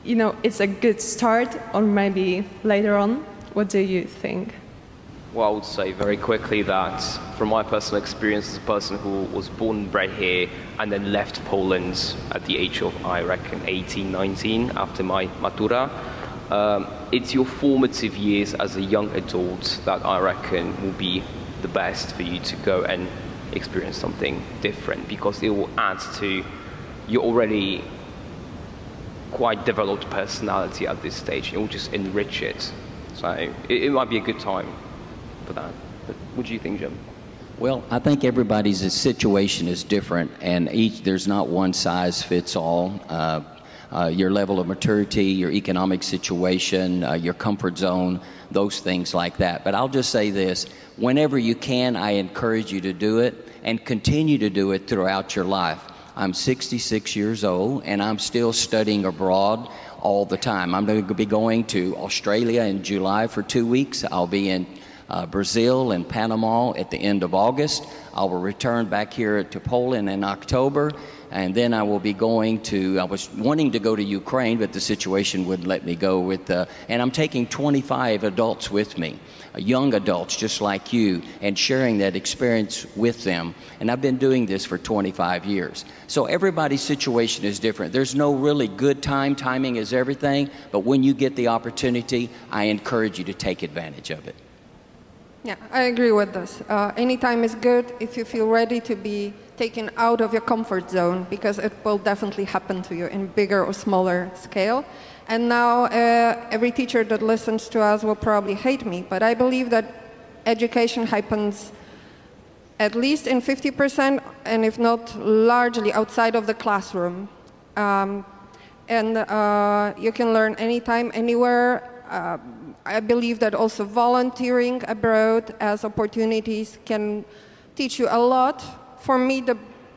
you know, it's a good start, or maybe later on. What do you think? Well, I would say very quickly that from my personal experience as a person who was born and bred here and then left Poland at the age of, I reckon, 18, 19 after my matura, it's your formative years as a young adult that I reckon will be the best for you to go and experience something different, because it will add to your already quite developed personality at this stage. It will just enrich it. So it might be a good time for that. But what do you think, Jim? Well, I think everybody's situation is different, and there's not one size fits all. Your level of maturity, your economic situation, your comfort zone, those things like that. But I'll just say this, whenever you can, I encourage you to do it and continue to do it throughout your life. I'm 66 years old, and I'm still studying abroad all the time. I'm going to be going to Australia in July for 2 weeks. I'll be in Brazil and Panama at the end of August. I will return back here to Poland in October, and then I will be going to, I was wanting to go to Ukraine, but the situation wouldn't let me go with, and I'm taking 25 adults with me, young adults just like you, and sharing that experience with them. And I've been doing this for 25 years. So everybody's situation is different. There's no really good time. Timing is everything. But when you get the opportunity, I encourage you to take advantage of it. Yeah, I agree with this. Any time is good if you feel ready to be taken out of your comfort zone, because it will definitely happen to you in bigger or smaller scale. And now every teacher that listens to us will probably hate me, but I believe that education happens at least in 50%, and if not largely outside of the classroom. And you can learn anytime, anywhere. I believe that also volunteering abroad as opportunities can teach you a lot. For me,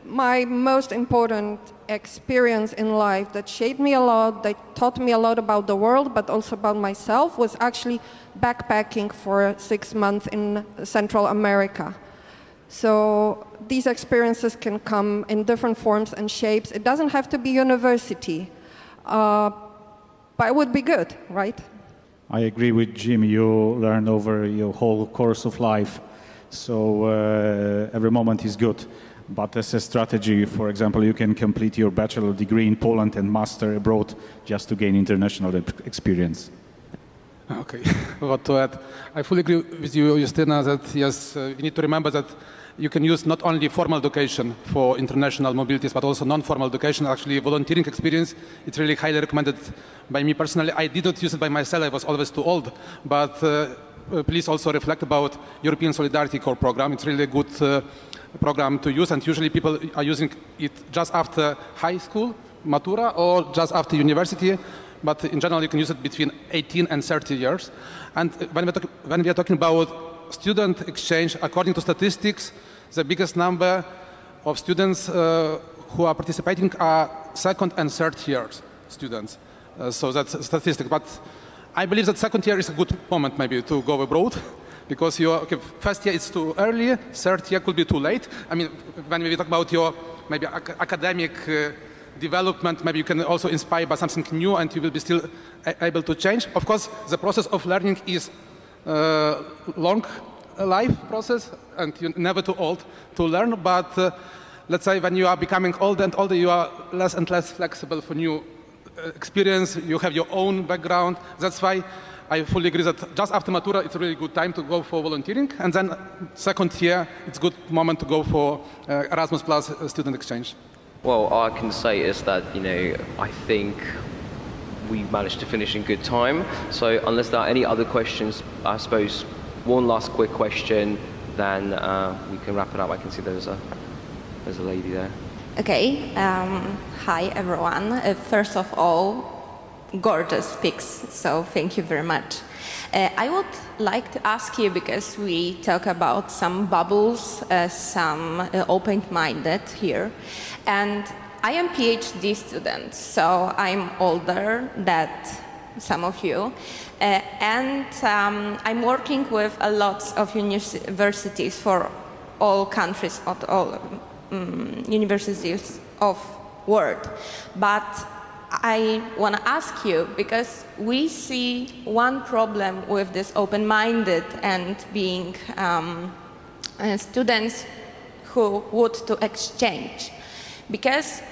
my most important experience in life that shaped me a lot, that taught me a lot about the world, but also about myself, was actually backpacking for 6 months in Central America. So these experiences can come in different forms and shapes. It doesn't have to be university, but it would be good, right? I agree with Jim. You learn over your whole course of life, so every moment is good. But as a strategy, for example, you can complete your bachelor degree in Poland and master abroad just to gain international experience. Okay, what to add? I fully agree with you, Justyna, that yes, we need to remember that you can use not only formal education for international mobilities, but also non-formal education. Actually, volunteering experience, it's really highly recommended by me personally. I did not use it by myself, I was always too old, but please also reflect about European Solidarity Corps program. It's really a good program to use, and usually people are using it just after high school, matura, or just after university. But in general, you can use it between 18 and 30 years. And when we are talking about student exchange, according to statistics, the biggest number of students who are participating are second and third years students. So that's a statistic. But I believe that second year is a good moment maybe to go abroad, because your first year is too early, third year could be too late. I mean, when we talk about your maybe academic development, maybe you can also inspire by something new and you will be still able to change. Of course, the process of learning is long life process and you're never too old to learn, but let's say when you are becoming older and older, you are less and less flexible for new experience, you have your own background. That's why I fully agree that just after Matura, it's a really good time to go for volunteering. And then second year, it's a good moment to go for Erasmus Plus student exchange. Well, all I can say is that, I think we managed to finish in good time. So unless there are any other questions, I suppose one last quick question, then we can wrap it up. I can see there's a lady there. Okay. Hi, everyone. First of all, gorgeous pics, so thank you very much. I would like to ask you, because we talk about some bubbles, some open-minded here, and I am PhD student, so I'm older than some of you, and I'm working with a lot of universities for all countries, all universities of world. But I want to ask you, because we see one problem with this open-minded and being students who would to exchange, because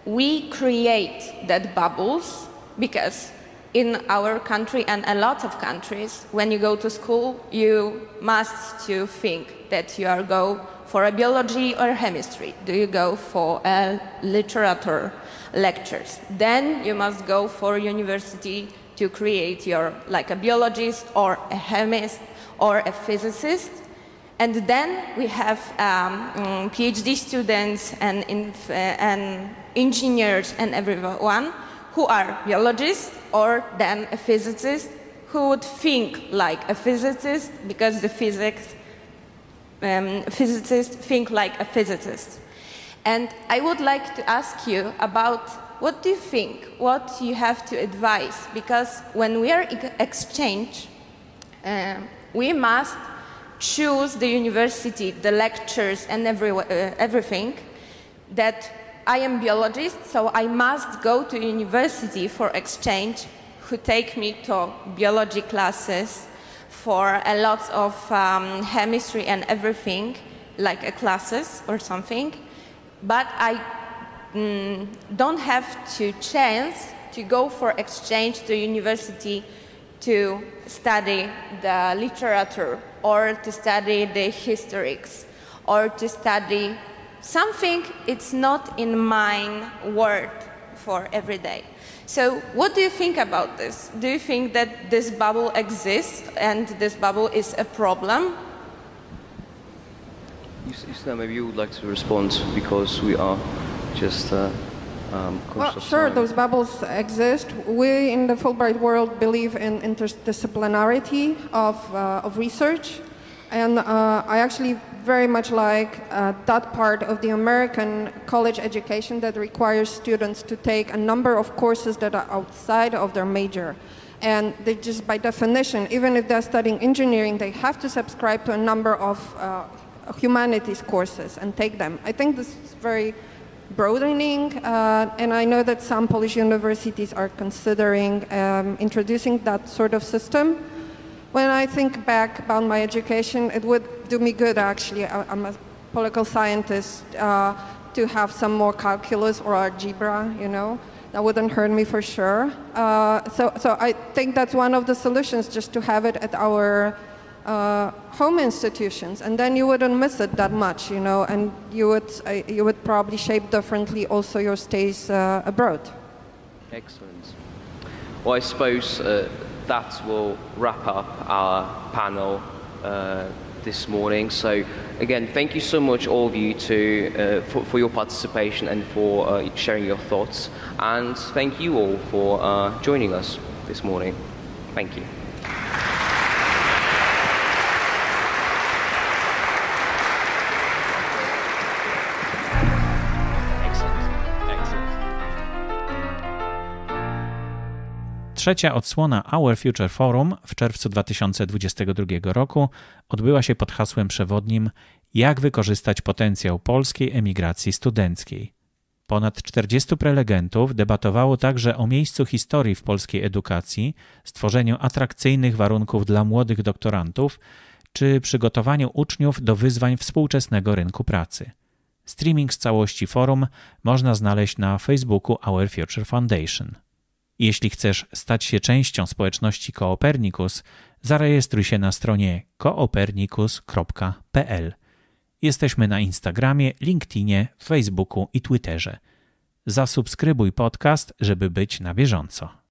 we create that bubbles, because in our country and a lot of countries, when you go to school, you must to think that you are go for a biology or chemistry. Do you go for a literature lectures? Then you must go for university to create your, like a biologist or a chemist or a physicist. And then we have PhD students and engineers and everyone who are biologists or then a physicist who would think like a physicist, because the physicists think like a physicist. And I would like to ask you about what do you think, what you have to advise, because when we are exchange, we must choose the university, the lectures and everything, that I am biologist, so I must go to university for exchange, who take me to biology classes, for a lot of chemistry and everything, like a classes or something. But I don't have to chance to go for exchange to university to study the literature or to study the histories or to study something it's not in my word for every day. So what do you think about this? Do you think that this bubble exists and this bubble is a problem? Justyna, maybe you would like to respond, because we are just well, sure, those bubbles exist. We in the Fulbright world believe in interdisciplinarity of research, and I actually very much like that part of the American college education that requires students to take a number of courses that are outside of their major. And they just, by definition, even if they're studying engineering, they have to subscribe to a number of humanities courses and take them. I think this is very broadening, and I know that some Polish universities are considering introducing that sort of system. When I think back about my education, it would do me good, actually. I'm a political scientist, to have some more calculus or algebra, you know. That wouldn't hurt me for sure. So I think that's one of the solutions, just to have it at our home institutions, and then you wouldn't miss it that much, you know, and you would probably shape differently also your stays abroad. Excellent. Well, I suppose that will wrap up our panel this morning. So again, thank you so much, all of you, for your participation and for sharing your thoughts. And thank you all for joining us this morning. Thank you. Trzecia odsłona Our Future Forum w czerwcu 2022 roku odbyła się pod hasłem przewodnim Jak wykorzystać potencjał polskiej emigracji studenckiej. Ponad 40 prelegentów debatowało także o miejscu historii w polskiej edukacji, stworzeniu atrakcyjnych warunków dla młodych doktorantów czy przygotowaniu uczniów do wyzwań współczesnego rynku pracy. Streaming z całości forum można znaleźć na Facebooku Our Future Foundation. Jeśli chcesz stać się częścią społeczności Koopernikus, zarejestruj się na stronie koopernikus.pl. Jesteśmy na Instagramie, LinkedInie, Facebooku i Twitterze. Zasubskrybuj podcast, żeby być na bieżąco.